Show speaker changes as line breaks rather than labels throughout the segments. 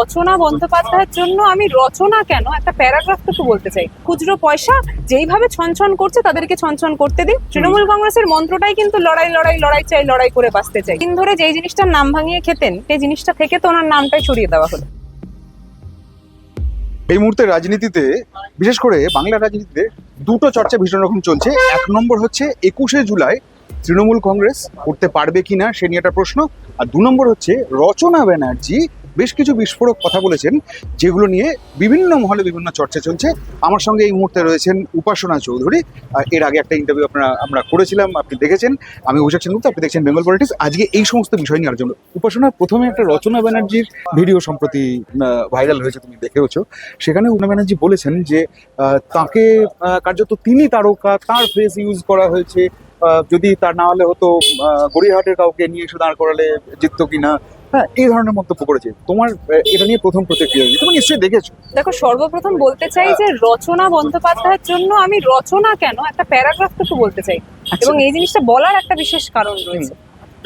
রচনা বন্দ্যোপাধ্যায়ের জন্য আমি রচনা কেন একটা প্যারাগ্রাফ তো বলতে চাই। খুচরো পয়সা যেইভাবে ছনছন করছে তাদেরকে ছনছন করতে দিন। তৃণমূল কংগ্রেসের মন্ত্রটাই কিন্তু লড়াই লড়াই লড়াই চাই, লড়াই করে বাঁচতে চাই। দিন ধরে যেই জিনিসটার নাম ভাঙিয়ে খেতেন সেই জিনিসটা থেকে তো ওনার নামটাই সরিয়ে দেওয়া হলো।
এই মুহূর্তে রাজনীতিতে, বিশেষ করে বাংলা রাজনীতিতে দুটো চর্চা ভীষণ রকম চলছে। এক নম্বর হচ্ছে 21শে জুলাই তৃণমূল কংগ্রেস করতে পারবে কিনা সে নিয়ে একটা প্রশ্ন, আর দু নম্বর হচ্ছে রচনা ব্যানার্জি বেশ কিছু বিস্ফোরক কথা বলেছেন যেগুলো নিয়ে বিভিন্ন মহলে বিভিন্ন চর্চা চলছে। আমার সঙ্গে এই মুহূর্তে রয়েছেন উপাসনা চৌধুরী। এর আগে একটা ইন্টারভিউ আমরা করেছিলাম, আপনি দেখেছেন। আমি অভিষেক সেনগুপ্ত, আপনি দেখছেন বেঙ্গল পলিটিক্স। আজকে এই সমস্ত বিষয় নিয়ে আলোচনা। উপাসনা, প্রথমে একটা রচনা ব্যানার্জির ভিডিও সম্প্রতি ভাইরাল হয়েছে, তুমি দেখেওছো। সেখানে রচনা ব্যানার্জি বলেছেন যে তাকে কার্যত তিনি তারকা, তার ফেস ইউজ করা হয়েছে, যদি তার না হলে হতো গড়িয়াহাটের কাউকে নিয়ে এসে দাঁড় করালে জিততো কিনা। হ্যাঁ, এই ধরনের মন্তব্য করেছে। তোমার এটা নিয়ে প্রথম প্রতিক্রিয়া, তুমি নিশ্চয়ই দেখেছো।
দেখো, সর্বপ্রথম বলতে চাই যে রচনা বন্দ্যোপাধ্যায়ের জন্য আমি রচনা কেন একটা প্যারাগ্রাফ তো বলতে চাই, এবং এই জিনিসটা বলার একটা বিশেষ কারণ রয়েছে।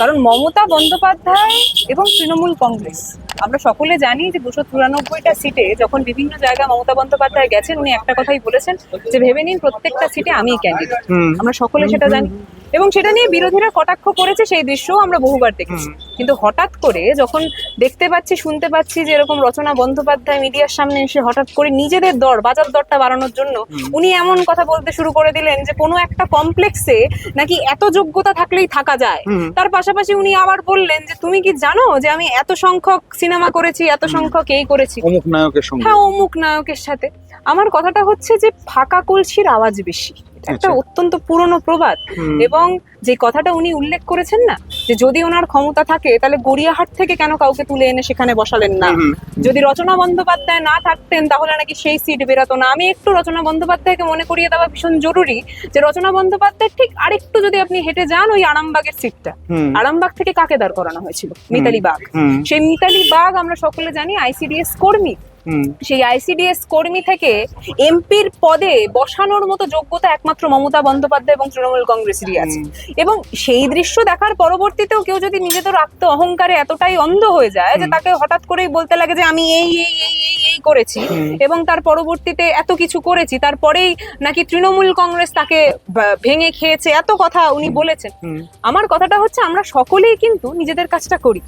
কারণ মমতা বন্দ্যোপাধ্যায় এবং তৃণমূল কংগ্রেস, আমরা সকলে জানি যে 294টা সিটে যখন বিভিন্ন জায়গায় মমতা বন্দ্যোপাধ্যায় গেছেন, উনি একটা কথাই বলেছেন যে ভেবে নিন প্রত্যেকটা সিটে আমিই ক্যান্ডিডেট। আমরা সকলে সেটা জানি, এবং সেটা নিয়ে বিরোধীরা কটাক্ষ করেছে, সেই দৃশ্যও আমরা বহুবার দেখেছি। কিন্তু হঠাৎ করে যখন দেখতে পাচ্ছি, শুনতে পাচ্ছি যে এরকম রচনা বন্দ্যোপাধ্যায় মিডিয়ার সামনে এসে হঠাৎ করে নিজেদের বাজার দরটা বাড়ানোর জন্য উনি এমন কথা বলতে শুরু করে দিলেন যে কোনো একটা কমপ্লেক্সে নাকি এত যোগ্যতা থাকলেই থাকা যায়। তার পাশাপাশি উনি আবার বললেন যে তুমি কি জানো যে আমি এত সংখ্যক সিনেমা করেছি, এত সংখ্যক এই করেছি,
অমুক নায়কের সঙ্গে।
হ্যাঁ, অমুক নায়কের সাথে। আমার কথাটা হচ্ছে যে ফাঁকা কলসির আওয়াজ বেশি, একটা অত্যন্ত পুরনো প্রবাদ। এবং যে কথাটা উনি উল্লেখ করেছেন না, যে যদি ওনার ক্ষমতা থাকে তাহলে গড়িয়াহাট থেকে কেন কাউকে তুলে এনে সেখানে বসালেন না, যদি রচনা বন্দ্যোপাধ্যায় না থাকতেন তাহলে নাকি সেই সিট বেরোতো না। আমি একটু রচনা বন্দ্যোপাধ্যায়কে মনে করিয়ে দেওয়া ভীষণ জরুরি যে রচনা বন্দ্যোপাধ্যায় ঠিক আরেকটু যদি আপনি হেঁটে যান, ওই আরামবাগের সিটটা, আরামবাগ থেকে কাকে দাঁড় করানো হয়েছিল? মিতালি বাগ। সেই মিতালি বাগ আমরা সকলে জানি আইসিডিএস কর্মী। সেই আইসিডিএস কর্মী থেকে এমপির পদে বসানোর মতো যোগ্যতা একমাত্র মমতা বন্দ্যোপাধ্যায় এবং তৃণমূল কংগ্রেসেরই আছে। এবং সেই দৃশ্য দেখার পরবর্তীতেও কেউ যদি নিজেদের আত্ম অহংকারে এতটাই অন্ধ হয়ে যায় যে তাকে হঠাৎ করেই বলতে লাগে যে আমি এই এই এই এই এই করেছি এবং তার পরবর্তীতে এত কিছু করেছি, তারপরেই নাকি তৃণমূল কংগ্রেস তাকে ভেঙে খেয়েছে, এত কথা উনি বলেছেন। আমার কথাটা হচ্ছে আমরা সকলেই কিন্তু নিজেদের কাজটা করি।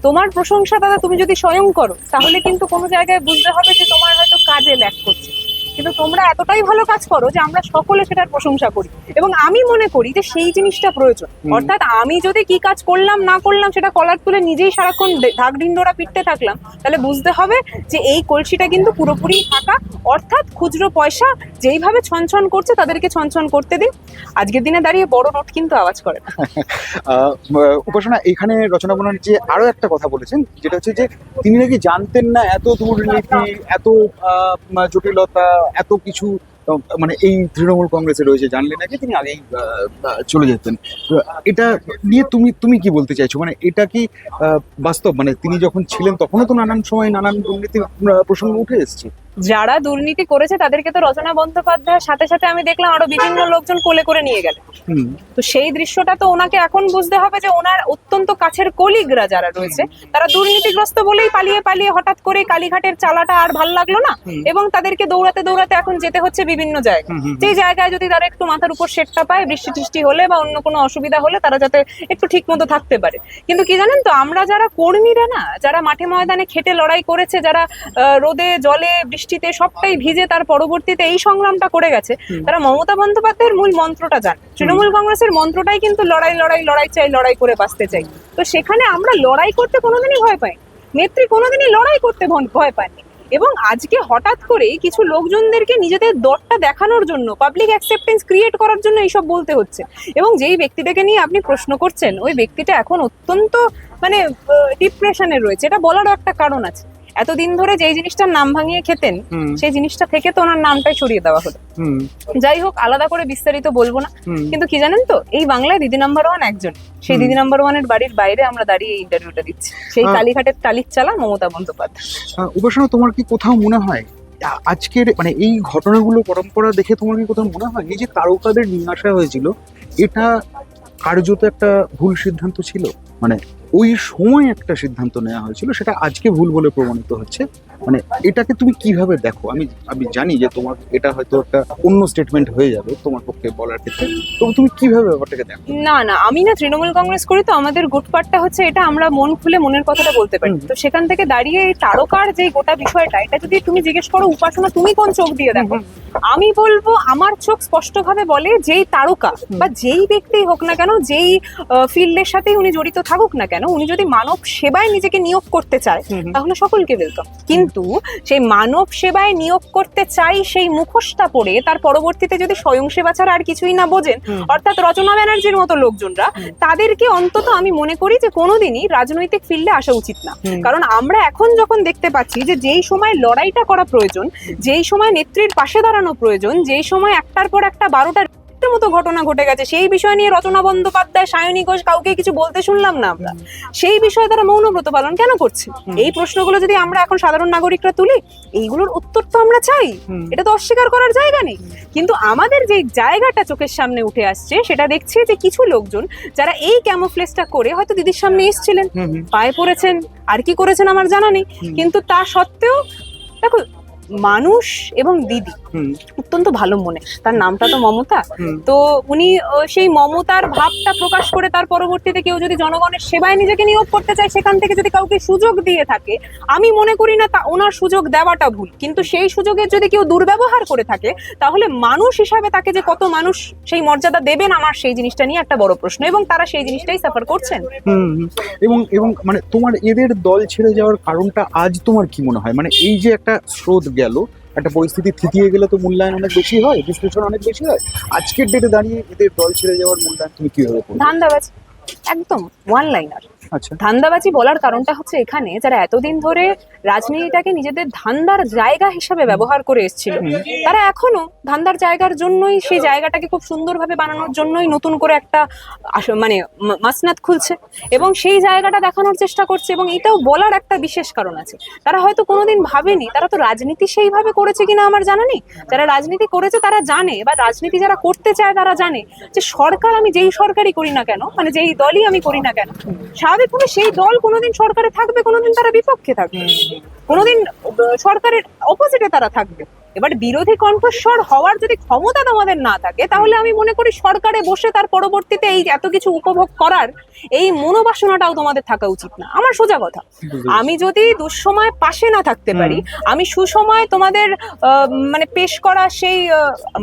তোমার প্রশংসা দাদা তুমি যদি স্বয়ং করো তাহলে কিন্তু কোনো জায়গায় বুঝতে হবে যে তোমার হয়তো কাজে ল্যাক করছে, কিন্তু তোমরা এতটাই ভালো কাজ করো যে আমরা সকলে সেটার প্রশংসা করি। এবং আমি মনে করি যে সেই জিনিসটা প্রয়োজন। অর্থাৎ আমি যদি কি কাজ করলাম না করলাম সেটা কলার তুলে নিজেই সারাক্ষণ ঢাক ঢিন্ডোরা পিটতে থাকলাম, তাহলে বুঝতে হবে যে এই কলসিটা কিন্তু পুরোপুরি ফাঁকা। অর্থাৎ খুচরো পয়সা যেইভাবে ছনছন করছে তাদেরকে ছনছন করতে দিন। আজকের দিনে দাঁড়িয়ে বড় নোট কিন্তু আওয়াজ করে না।
উপাসনা, এখানে রচনা ব্যানার্জি আরো একটা কথা বলেছেন, যেটা হচ্ছে যে তিনি নাকি জানতেন না এত দুর্নীতি, এত জটিলতা, এত কিছু মানে এই তৃণমূল কংগ্রেসে রয়েছে, জানলে নাকি তিনি আগেই চলে যেতেন। এটা নিয়ে তুমি কি বলতে চাইছো? মানে এটা কি বাস্তব? মানে তিনি যখন ছিলেন তখনও তো নানান সময় নানান দুর্নীতি প্রসঙ্গ উঠে এসেছে।
যারা দুর্নীতি করেছে তাদেরকে তো রচনা বন্দ্যোপাধ্যায়ের সাথে সাথে আমি দেখলাম আরো বিভিন্ন লোকজন কোলে করে নিয়ে গেলেন। তো সেই দৃশ্যটা তো ওনাকে এখন বুঝতে হবে যে ওনার অত্যন্ত কাছের কলিগরা যারা রয়েছে তারা দুর্নীতিগ্রস্ত বলেই পালিয়ে পালিয়ে হঠাৎ করে কালীঘাটের চালাটা আর ভাল লাগলো না, এবং তাদেরকে দৌড়াতে দৌড়াতে এখন যেতে হচ্ছে বিভিন্ন জায়গায়। যেই জায়গায় যদি তারা একটু মাথার উপর শেডটা পায়, বৃষ্টি টিষ্টি হলে বা অন্য কোনো অসুবিধা হলে তারা যাতে একটু ঠিক মতো থাকতে পারে। কিন্তু কি জানেন তো, আমরা যারা কর্মীরা না, যারা মাঠে ময়দানে খেটে লড়াই করেছে, যারা রোদে জলে বৃষ্টিতে সবটাই ভিজে তার পরবর্তীতে এই সংগ্রামটা করে গেছে, তারা মমতা বন্দ্যোপাধ্যায়ের মূল মন্ত্রটা জানে। তৃণমূল কংগ্রেসের মন্ত্রটাই কিন্তু লড়াই লড়াই লড়াই চাই, লড়াই করে বাঁচতে চাই। তো সেখানে আমরা লড়াই করতে কোনোদিনই ভয় পাই, নেত্রী কোনোদিনই লড়াই করতে ভয় পায়নি। এবং আজকে হঠাৎ করে কিছু লোকজনদেরকে নিজেদের দরটা দেখানোর জন্য, পাবলিক অ্যাকসেপ্টেন্স ক্রিয়েট করার জন্য এইসব বলতে হচ্ছে। এবং যেই ব্যক্তিটাকে নিয়ে আপনি প্রশ্ন করছেন, ওই ব্যক্তিটা এখন অত্যন্ত মানে ডিপ্রেশনে রয়েছে। এটা বলারও একটা কারণ আছে। এতদিন ধরে যেই জিনিসটার নাম ভাঙিয়ে খেতেন সেই জিনিসটা থেকে তো ওনার নামটাই সরিয়ে দেওয়া হলো। যাই হোক, আলাদা করে বিস্তারিত বলবো না। কিন্তু কি জানেন তো, এই বাংলায় দিদি নাম্বার 1 একজন, সেই দিদি নাম্বার 1-এর বাড়ির বাইরে আমরা দাঁড়িয়ে এই ইন্টারভিউটা দিচ্ছি, সেই কালীঘাটের টালির চালা মমতা বন্দ্যোপাধ্যায়।
উপাসনা, তোমার কি কোথাও মনে হয় আজকের মানে এই ঘটনাগুলো পরম্পরা দেখে তোমার কি কোথাও মনে হয় এই যে তারকাদের নিয়ে আসা হয়েছিল, এটা কার্যত একটা ভুল সিদ্ধান্ত ছিল, মানে ওই সময় একটা সিদ্ধান্ত নেওয়া হয়েছিল, সেটা আজকে ভুল বলে প্রমাণিত হচ্ছে। মানে এটাকে তুমি কিভাবে দেখো? আমি আমি জানি যে তোমার এটা হয়তো একটা অন্য স্টেটমেন্ট হয়ে যাবে তোমার পক্ষে বলার ক্ষেত্রে, তবে তুমি কিভাবে ব্যাপারটাকে দেখো?
না না, আমি না তৃণমূল কংগ্রেস করি, তো আমাদের গুড পার্টটা হচ্ছে এটা, আমরা মন খুলে মনের কথাটা বলতে পারি। তো সেখান থেকে দাঁড়িয়ে এই তারকার যে গোটা বিষয়টা, এটা যদি তুমি জিজ্ঞেস করো উপাসনা তুমি কোন চোখ দিয়ে দেখো, আমি বলবো আমার চোখ স্পষ্টভাবে বলে যেই তারকা বা যেই ব্যক্তি হোক না কেন, যেই ফিল্ডের সাথেই উনি জড়িত থাকুক না কেন, উনি যদি মানব সেবায় নিজেকে নিয়োগ করতে চায় তাহলে সকলকে ওয়েলকাম। কিন্তু সেই মানব সেবায় নিয়োগ করতে চাই সেই মুখোশটা পরে তার পরবর্তীতে যদি স্বয়ং সেবা ছাড়া আর কিছুই না বোঝেন, অর্থাৎ রচনা ব্যানার্জির মতো লোকজনরা, তাদেরকে অন্তত আমি মনে করি যে কোনোদিনই রাজনৈতিক ফিল্ডে আসা উচিত না। কারণ আমরা এখন যখন দেখতে পাচ্ছি যে যেই সময় লড়াইটা করা প্রয়োজন, যেই সময় নেত্রীর পাশে দাঁড়ানো প্রয়োজন, যেই সময় একটার পর একটা 12টার মতো ঘটনা ঘটে গেছে, সেই বিষয় নিয়ে রচনা বন্দ্যোপাধ্যায়, সায়নী ঘোষ কাউকে কিছু বলতে শুনলাম না আমরা। সেই বিষয়ে তারা মৌনব্রত পালন কেন করছে? এই প্রশ্নগুলো যদি আমরা এখন সাধারণ নাগরিকরা তুলি, এইগুলোর উত্তর তো আমরা চাই, এটা তো অস্বীকার করার জায়গা নেই। কিন্তু আমাদের যে জায়গাটা চোখের সামনে উঠে আসছে, সেটা দেখছি যে কিছু লোকজন যারা এই ক্যামোফ্লেজটা করে হয়তো দিদির সামনে এসেছিলেন, পায়ে পড়েছেন, আর কি করেছেন আমার জানা নেই, কিন্তু তা সত্ত্বেও দেখো মানুষ এবং দিদি অত্যন্ত ভালো মনে, তার নামটা তো মমতা, তো উনি সেই মমতার ভাবটা প্রকাশ করে তার পরবর্তীতে কেউ যদি জনগণের সেবায় নিজেকে নিয়োগ করতে চায়, সেখান থেকে যদি কাউকে সুযোগ দিয়ে থাকে, আমি মনে করি না তা ওনার সুযোগ দেওয়াটা ভুল। কিন্তু সেই সুযোগের যদি কেউ দুর্ব্যবহার করে থাকে, তাহলে মানুষ হিসাবে তাকে যে কত মানুষ সেই মর্যাদা দেবেন, আমার সেই জিনিসটা নিয়ে একটা বড় প্রশ্ন, এবং তারা সেই জিনিসটাই সাফার করছেন।
এবং এবং মানে তোমার এদের দল ছেড়ে যাওয়ার কারণটা আজ তোমার কি মনে হয়? মানে এই যে একটা স্রোত গেল, একটা পরিস্থিতি থিতিয়ে গেলে তো মূল্যায়ন অনেক বেশি হয়, বিশ্লেষণ অনেক বেশি হয়, আজকের ডেটে দাঁড়িয়ে এদের দল ছেড়ে যাওয়ার মূল্যায়ন তুমি কিভাবে করবে?
ধান্দাবাজ, একদম ওয়ান লাইনার।
আচ্ছা,
ধান্দাবাজি বলার কারণটা হচ্ছে এখানে যারা এতদিন ধরে রাজনীতিটাকে নিজেদের ধান্দার জায়গা হিসাবে ব্যবহার করে এসেছিল, তারা এখনো ধান্দার জায়গার জন্যই, সেই জায়গাটাকে খুব সুন্দরভাবে বানানোর জন্যই নতুন করে একটা মানে মাসনাদ খুলছে এবং সেই জায়গাটা দেখানোর চেষ্টা করছে। এবং এটাও বলার একটা বিশেষ কারণ আছে, তারা হয়তো কোনোদিন ভাবেনি, তারা তো রাজনীতি সেইভাবে করেছে কিনা আমার জানা নেই, যারা রাজনীতি করেছে তারা জানে, বা রাজনীতি যারা করতে চায় তারা জানে যে সরকার, আমি যেই সরকারই করি না কেন, মানে যেই দলই আমি করি না কেন, স্বাভাবিকভাবে সেই দল কোনোদিন সরকারে থাকবে, কোনোদিন তারা বিপক্ষে থাকবে, কোনোদিন সরকারের অপোজিটে তারা থাকবে। এবার বিরোধী কণ্ঠস্বর হওয়ার যদি ক্ষমতা তোমাদের না থাকে, তাহলে আমি মনে করি সরকারে বসে তার পরবর্তীতে এই এত কিছু উপভোগ করার এই মনোবাসনাটাও তোমাদের থাকা উচিত না, আমার সোজা কথা। আমি যদি দুঃসময় পাশে না থাকতে পারি, আমি সুসময় তোমাদের মানে পেশ করা সেই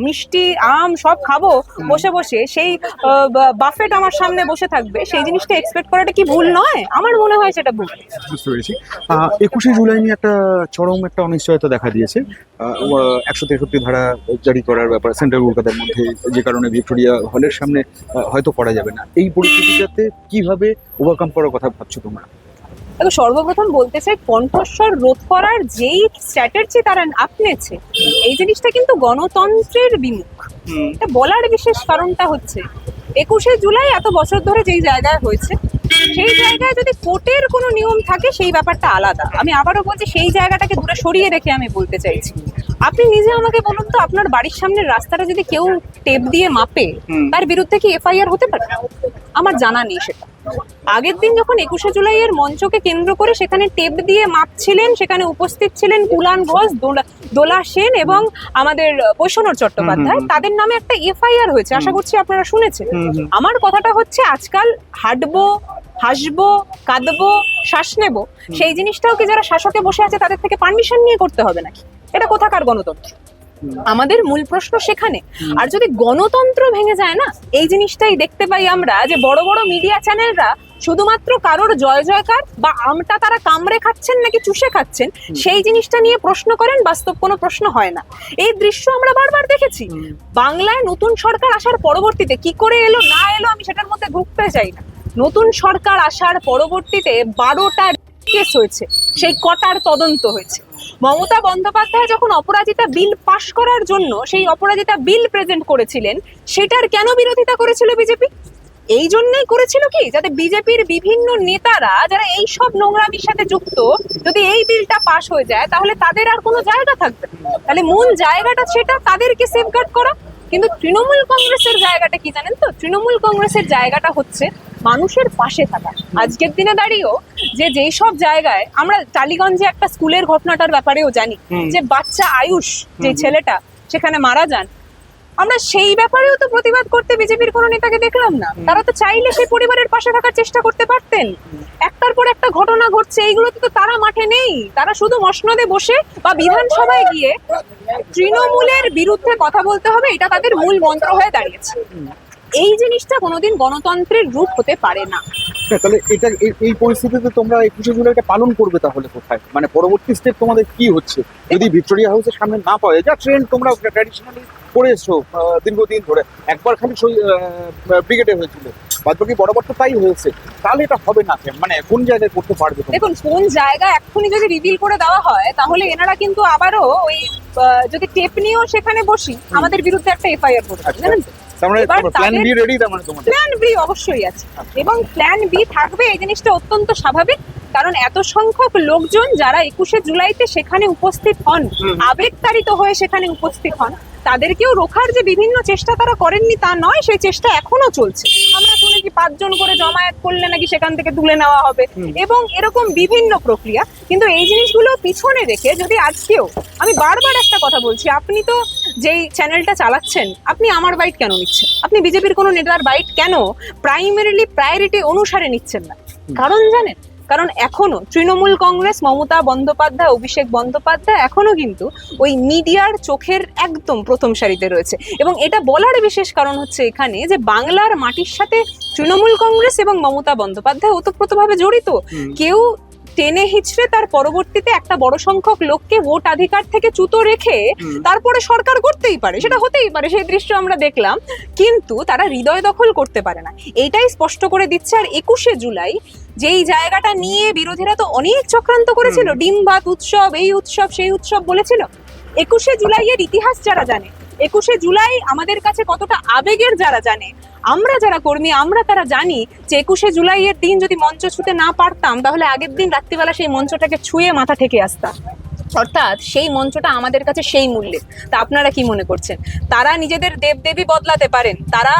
মিষ্টি আম সব খাবো বসে বসে, সেই বাফেট আমার সামনে বসে থাকবে, সেই জিনিসটা এক্সপেক্ট করাটা কি ভুল নয়? আমার মনে হয় সেটা ভুল।
বুঝতে পেরেছি। 21শে জুলাই নিয়ে একটা চরম একটা অনিশ্চয়তা দেখা দিয়েছে, 163 ধারা জারি করার ব্যাপার সেন্ট্রাল কলকাতার মধ্যে, যে কারণে ভিক্টোরিয়া হলের সামনে হয়তো করা যাবে না। এই পরিস্থিতিটাতে কিভাবে ওভারকাম করার কথা ভাবছো তোমরা?
দেখো, সর্বপ্রথম বলতে চাই, কণ্ঠস্বর রোধ করার যেই স্ট্র্যাটেজি তারা আপনেছে, এই জিনিসটা কিন্তু গণতন্ত্রের বিমুখ। এটা বলার বিশেষ কারণটা হচ্ছে 21শে জুলাই এত বছর ধরে যেই জায়গায় হয়েছে, সেই জায়গায় যদি কোর্টের কোনো নিয়ম থাকে সেই ব্যাপারটা আলাদা। আমি আবারও বলছি, সেই জায়গাটাকে দূরে সরিয়ে রেখে আমি বলতে চাইছি, আপনি নিজে আমাকে বলুন তো, আপনার বাড়ির সামনের রাস্তাটা যদি কেউ টেপ দিয়ে মাপে, তার বিরুদ্ধে কি এফআইআর হতে পারে? আমার জানা নেই সেটা। আগের দিন যখন 21শে জুলাইয়ের মঞ্চকে কেন্দ্র করে সেখানে টেপ দিয়ে মাপছিলেন, সেখানে উপস্থিত ছিলেন কুলান ঘোষ, দোলা সেন এবং আমাদের বৈষ্ণব চট্টোপাধ্যায়, তাদের নামে একটা এফআইআর হয়েছে, আশা করছি আপনারা শুনেছেন। আমার কথাটা হচ্ছে, আজকাল হাঁটবো, হাসবো, কাঁদবো, শ্বাস নেবো, সেই জিনিসটাও কি যারা শাসকে বসে আছে তাদের থেকে পারমিশন নিয়ে করতে হবে নাকি? এটা কোথাকার গণতন্ত্র? আমাদের মূল প্রশ্ন সেখানে। আর যদি গণতন্ত্র ভেঙে যায় না, এই জিনিসটাই দেখতে পাই আমরা, যে বড় বড় মিডিয়া চ্যানেলরা শুধুমাত্র কারোর জয় জয়কার বা আমটা তারা কামড়ে খাচ্ছেন নাকি চুষে খাচ্ছেন, সেই জিনিসটা নিয়ে প্রশ্ন করেন, বাস্তব কোনো প্রশ্ন হয় না। এই দৃশ্য আমরা বারবার দেখেছি। বাংলায় নতুন সরকার আসার পরবর্তীতে কি করে এলো না এলো আমি সেটার মধ্যে ঢুকতে চাই না। নতুন সরকার আসার পরবর্তীতে 12টা কেস হয়েছে, সেই কটার তদন্ত হয়েছে। মমতা বন্দ্যোপাধ্যায় যখন অপরাজিতা বিল পাশ করার জন্য সেই অপরাজিতা বিল প্রেজেন্ট করেছিলেন, সেটার কেন বিরোধিতা করেছিল বিজেপি? এই জন্যই করেছিল কি, যাতে বিজেপির বিভিন্ন নেতারা যারা এই সব নোংরামির সাথে যুক্ত, যদি এই বিলটা পাশ হয়ে যায় তাহলে তাদের আর কোনো জায়গা থাকবে না। তাহলে মূল জায়গাটা সেটা, তাদেরকে সেফগার্ড করা। কিন্তু তৃণমূল কংগ্রেসের জায়গাটা কি জানেন তো? তৃণমূল কংগ্রেসের জায়গাটা হচ্ছে মানুষের পাশে থাকা। আজকের দিনে দাঁড়িয়েও যেই সব জায়গায় আমরা টালিগঞ্জে একটা স্কুলের ঘটনাটার ব্যাপারেও জানি, যে বাচ্চা আয়ুষ যে ছেলেটা সেখানে মারা যান, আমরা সেই ব্যাপারেও তো প্রতিবাদ করতে বিজেপির কোনো নেতাকে দেখলাম না। তারা তো চাইলে সেই পরিবারের পাশে থাকার চেষ্টা করতে পারতেন। একটার পর একটা ঘটনা ঘটছে, এইগুলোতে তো তারা মাঠে নেই। তারা শুধু মসনদে বসে বা বিধানসভায় গিয়ে তৃণমূলের বিরুদ্ধে কথা বলতে হবে, এটা তাদের মূল মন্ত্র হয়ে দাঁড়িয়েছে। এই জিনিসটা কোনোদিন গণতন্ত্রের রূপ হতে পারে না।
তাহলে এটা এই পরিস্থিতিতে তোমরা 21শে জুলাইটা পালন করবে তাহলে কোথায়? মানে পরবর্তী স্টেপ তোমাদের কি হচ্ছে যদি ভিক্টোরিয়া হাউসের সামনে না পাওয়া যায়? যা ট্রেন্ড তোমরা ট্র্যাডিশনালি করে এসছো দীর্ঘদিন ধরে, একবার খালি ব্রিগেডে হয়েছিল, বাদবাকি বরাবর তো তাই হয়েছে, তাহলে এটা হবে না কেন? মানে কোন জায়গায় করতে পারবে তোমরা?
দেখুন, কোন জায়গা এক্ষুনি যদি রিভিল করে দেওয়া হয় তাহলে এনারা কিন্তু আবারও ওই যদি টেপ নিয়েও সেখানে বসি আমাদের বিরুদ্ধে একটা এফআইআর করবে, জানেন তো?
প্ল্যান বি রেডি, তার মানে তোমাদের
প্ল্যান বি অবশ্যই আছে, এবং প্ল্যান বি থাকবে। এই জিনিসটা অত্যন্ত স্বাভাবিক, কারণ এত সংখ্যক লোকজন যারা 21শে জুলাইতে সেখানে উপস্থিত হন, আবেগতাড়িত হয়ে সেখানে উপস্থিত হন, তাদেরকেও রোখার যে বিভিন্ন চেষ্টা তারা করেননি তা নয়, সেই চেষ্টা এখনো চলছে। আমরা শুনেছি 5 জন করে জমায়েত করলে নাকি সেখান থেকে তুলে নেওয়া হবে, এবং এরকম বিভিন্ন প্রক্রিয়া। কিন্তু এই জিনিসগুলো পিছনে রেখে যদি আজকেও, আমি বারবার একটা কথা বলছি, আপনি তো যেই চ্যানেলটা চালাচ্ছেন, আপনি আমার বাইট কেন নিচ্ছেন? আপনি বিজেপির কোনো নেতার বাইট কেন প্রাইমারিলি প্রায়োরিটি অনুসারে নিচ্ছেন না? কারণ জানেন, কারণ এখনো তৃণমূল কংগ্রেস, মমতা বন্দ্যোপাধ্যায়, অভিষেক বন্দ্যোপাধ্যায় এখনো কিন্তু ওই মিডিয়ার চোখের একদম প্রথম সারিতে রয়েছে। এবং এটা বলার বিশেষ কারণ হচ্ছে এখানে যে বাংলার মাটির সাথে তৃণমূল কংগ্রেস এবং মমতা বন্দ্যোপাধ্যায় ওতপ্রোতভাবে জড়িত। কেউ টেনে হিচড়ে তার পরবর্তীতে একটা বড় সংখ্যক লোককে ভোটাধিকার থেকে চ্যুত রেখে তারপরে সরকার করতেই পারে, সেটা হতেই পারে, সেই দৃশ্য আমরা দেখলাম, কিন্তু তারা হৃদয় দখল করতে পারে না। এইটাই স্পষ্ট করে দিচ্ছে। আর 21শে জুলাই যেই জায়গাটা নিয়ে বিরোধীরা তো অনেক চক্রান্ত করেছিল, ডিম ভাত উৎসব, এই উৎসব সেই উৎসব বলেছিল। 21শে জুলাইয়ের ইতিহাস যারা জানে, 21শে জুলাই আমাদের কাছে কতটা আবেগের যারা জানে, আমরা যারা কর্মী আমরা তারা জানি যে 21শে জুলাইয়ের দিন যদি মঞ্চ ছুঁতে না পারতাম তাহলে আগের দিন রাত্রিবেলা সেই মঞ্চটাকে ছুঁয়ে মাথা ঠেকে আসতাম। অর্থাৎ সেই মঞ্চটা আমাদের কাছে সেই মূল্যে। তা আপনারা কি মনে করছেন? তারা নিজেদের দেবদেবী বদলাতে পারেন, তারা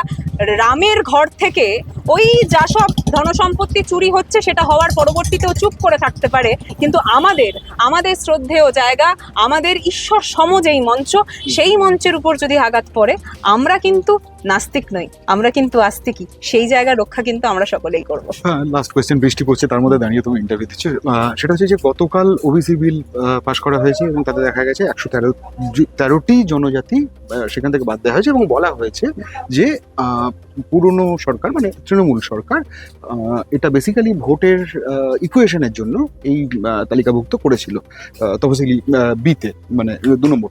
রামের ঘর থেকে ওই যা সব ধনসম্পত্তি চুরি হচ্ছে সেটা হওয়ার পরবর্তীতেও চুপ করে থাকতে পারে, কিন্তু আমাদের শ্রদ্ধেয় জায়গা, আমাদের ঈশ্বর সম যেই মঞ্চ, সেই মঞ্চের উপর যদি আঘাত পড়ে, আমরা কিন্তু নাস্তিক নই, আমরা কিন্তু আস্তিকই। সেই জায়গা রক্ষা কিন্তু আমরা সকলেই করব।
লাস্ট কোয়েশ্চেন, বৃষ্টি পড়ছে তার মধ্যে দাঁড়িয়ে তুমি ইন্টারভিউ দিচ্ছ, সেটা হচ্ছে যে গতকাল ওবিসি বিল পাশ করা হয়েছে এবং তাতে দেখা গেছে 113টি জনজাতি সেখান থেকে বাদ দেওয়া হয়েছে, এবং বলা হয়েছে যে পুরনো সরকার মানে তৃণমূল সরকার এটা বেসিক্যালি ভোটের ইকুয়েশনের জন্য এই তালিকাভুক্ত করেছিল তফসিলি বিতে, মানে 2 নম্বর।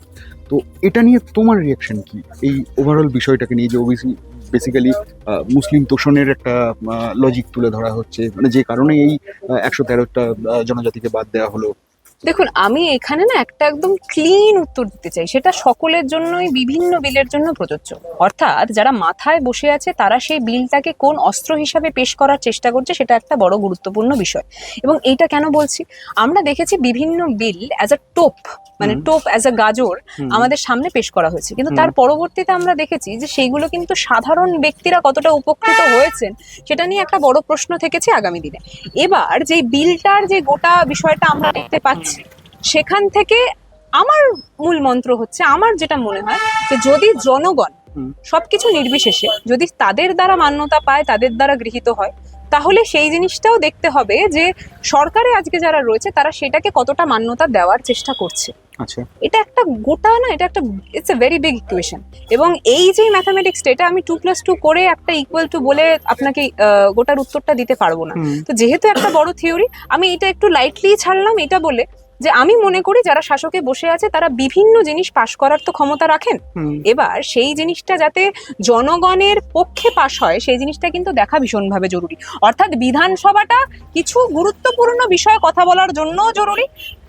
তো এটা নিয়ে তোমার রিয়াকশন কি, এই ওভারঅল বিষয়টাকে নিয়ে, যে ওবিসি বেসিক্যালি মুসলিম তোষণের একটা লজিক তুলে ধরা হচ্ছে, মানে যে কারণে এই 113টা জনজাতিকে বাদ দেওয়া হলো?
দেখুন, আমি এখানে না একটা একদম ক্লিন উত্তর দিতে চাই, সেটা সকলের জন্যই বিভিন্ন বিলের জন্য প্রযোজ্য। অর্থাৎ যারা মাথায় বসে আছে তারা সেই বিলটাকে কোন অস্ত্র হিসাবে পেশ করার চেষ্টা করছে, সেটা একটা বড় গুরুত্বপূর্ণ বিষয়। এবং এইটা কেন বলছি, আমরা দেখেছি বিভিন্ন বিল অ্যাজ আ টোপ, মানে টোপ অ্যাজ আ গাজর আমাদের সামনে পেশ করা হয়েছে, কিন্তু তার পরবর্তীতে আমরা দেখেছি যে সেইগুলো কিন্তু সাধারণ ব্যক্তিরা কতটা উপকৃত হয়েছেন সেটা নিয়ে একটা বড় প্রশ্ন থেকেছে আগামী দিনে। এবার যে বিলটার যে গোটা বিষয়টা আমরা দেখতে পাচ্ছি, সেখান থেকে আমার মূল মন্ত্র হচ্ছে, আমার যেটা মনে হয় যে যদি জনগণ সবকিছু নির্বিশেষে যদি তাদের দ্বারা মান্যতা পায়, তাদের দ্বারা গৃহীত হয়, তাহলে সেই জিনিসটাও দেখতে হবে যে সরকারে আজকে যারা রয়েছে তারা সেটাকে কতটা মান্যতা দেওয়ার চেষ্টা করছে।
আচ্ছা,
এটা একটা গোটা না, এটা একটা it's a very big equation. এবং এই যে ম্যাথামেটিক্সটা, এটা আমি 2+2 করে একটা ইকুয়াল টু বলে আপনাকে গোটার উত্তরটা দিতে পারবো না। তো যেহেতু একটা বড় থিওরি, আমি এটা একটু লাইটলি ছাড়লাম এটা বলে যে আমি মনে করি যারা শাসকে বসে আছে তারা বিভিন্ন জিনিস পাশ করার তো ক্ষমতা রাখেন। এবার সেই জিনিসটা যাতে জনগণের পক্ষে পাশ হয় সেই জিনিসটা কিন্তু দেখা ভীষণভাবে জরুরি। অর্থাৎ বিধানসভাটা কিছু গুরুত্বপূর্ণ বিষয়ে কথা বলার জন্যও জরুরি।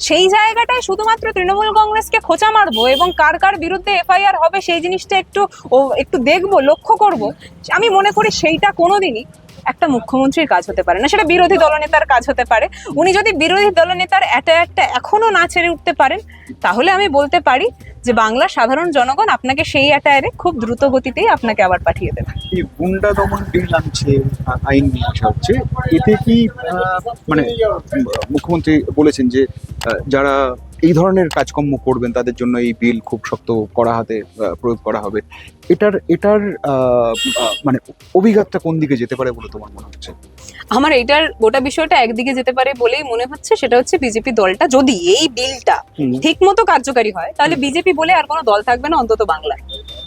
সেই জায়গাটায় শুধুমাত্র তৃণমূল কংগ্রেসকে খোঁচা মারবো এবং কার কার বিরুদ্ধে এফআইআর হবে সেই জিনিসটা একটু দেখবো, লক্ষ্য করব, আমি মনে করি সেইটা কোনোদিনই একটা মুখ্যমন্ত্রীর কাজ হতে পারে না, সেটা বিরোধী দলনেতার কাজ হতে পারে। উনি যদি বিরোধী দলনেতার একটা এখনো না ছেড়ে উঠতে পারেন, তাহলে আমি বলতে পারি
আচ্ছা।
বাংলার সাধারণ জনগণ আপনাকে সেই অ্যাটায়ারে খুব দ্রুত গতিতেই আপনাকে আবার পাঠিয়ে দেবে।
এই গুন্ডা দমন বিল আনছে, আইন নিয়ে আসা হচ্ছে, এতে কি মানে মুখ্যমন্ত্রী বলেছেন যে যারা এই ধরনের কাজকর্ম করবেন তাদের জন্য এই বিল খুব শক্ত কড়া হাতে প্রয়োগ করা হবে, এটার মানে অভিঘাতটা কোন দিকে যেতে পারে বলে তোমার মনে হচ্ছে?
আমার এইটার গোটা বিষয়টা একদিকে যেতে পারে বলেই মনে হচ্ছে, সেটা হচ্ছে বিজেপি দলটা যদি এই বিলটা ঠিক মতো কার্যকারী হয় তাহলে বিজেপি বলে আর কোনো দল থাকবে না অন্তত বাংলায়,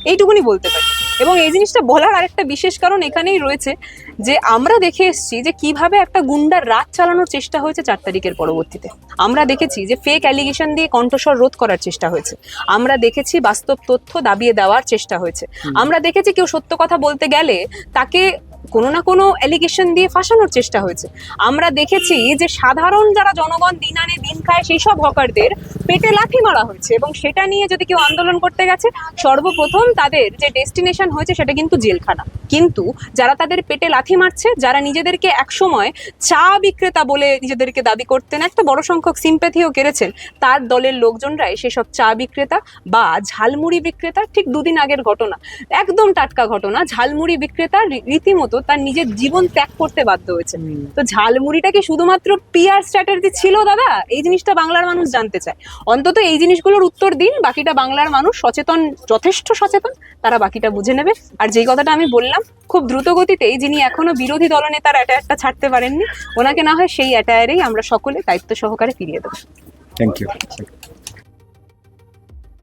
এইটুকুনি বলতে পারি। এবং এই জিনিসটা বলার আরেকটা বিশেষ কারণ এখানেই রয়েছে যে আমরা দেখে এসেছি যে কিভাবে একটা গুন্ডার রাত চালানোর চেষ্টা হয়েছে 4 তারিখের পরবর্তীতে। আমরা দেখেছি যে ফেক অ্যালিগেশন দিয়ে কণ্ঠস্বর রোধ করার চেষ্টা হয়েছে, আমরা দেখেছি বাস্তব তথ্য দাবিয়ে দেওয়ার চেষ্টা হয়েছে, আমরা দেখেছি কেউ সত্য কথা বলতে গেলে তাকে কোনো না কোনো অ্যালিগেশন দিয়ে ফাঁসানোর চেষ্টা হয়েছে, আমরা দেখেছি যে সাধারণ যারা জনগণ দিন আনে দিন খায় সেই সব হকারদের পেটে লাথি মারা হয়েছে, এবং সেটা নিয়ে যদি কেউ আন্দোলন করতে গেছে সর্বপ্রথম তাদের যে ডেস্টিনেশন হয়েছে সেটা কিন্তু জেলখানা। কিন্তু যারা তাদের পেটে লাথি মারছে, যারা নিজেদেরকে একসময় চা বিক্রেতা বলে নিজেদেরকে দাবি করতেন, একটা বড় সংখ্যক সিম্প্যাথিও কেড়েছেন, তার দলের লোকজনরাই সেসব চা বিক্রেতা বা ঝালমুড়ি বিক্রেতা। ঠিক 2 দিন আগের ঘটনা, একদম টাটকা ঘটনা, ঝালমুড়ি বিক্রেতা রীতিমতো তার নিজের জীবন ত্যাগ করতে বাধ্য হয়েছে। তো ঝালমুড়িটা কি শুধুমাত্র পিআর স্ট্র্যাটেজি ছিল দাদা? এই জিনিসটা বাংলার মানুষ জানতে চায়। অন্তত এই জিনিসগুলোর উত্তর দিন, বাকিটা বাংলার মানুষ সচেতন, যথেষ্ট সচেতন, তারা বাকিটা বুঝে নেবে। আর যেই কথাটা আমি বললাম, খুব দ্রুত গতিতেই যিনি এখনো বিরোধী দলনেতার অ্যাটায়ারটা ছাড়তে পারেননি, ওনাকে না হয় সেই অ্যাটায়ারেই আমরা সকলে দায়িত্ব সহকারে ফিরিয়ে দেবো।
Thank you.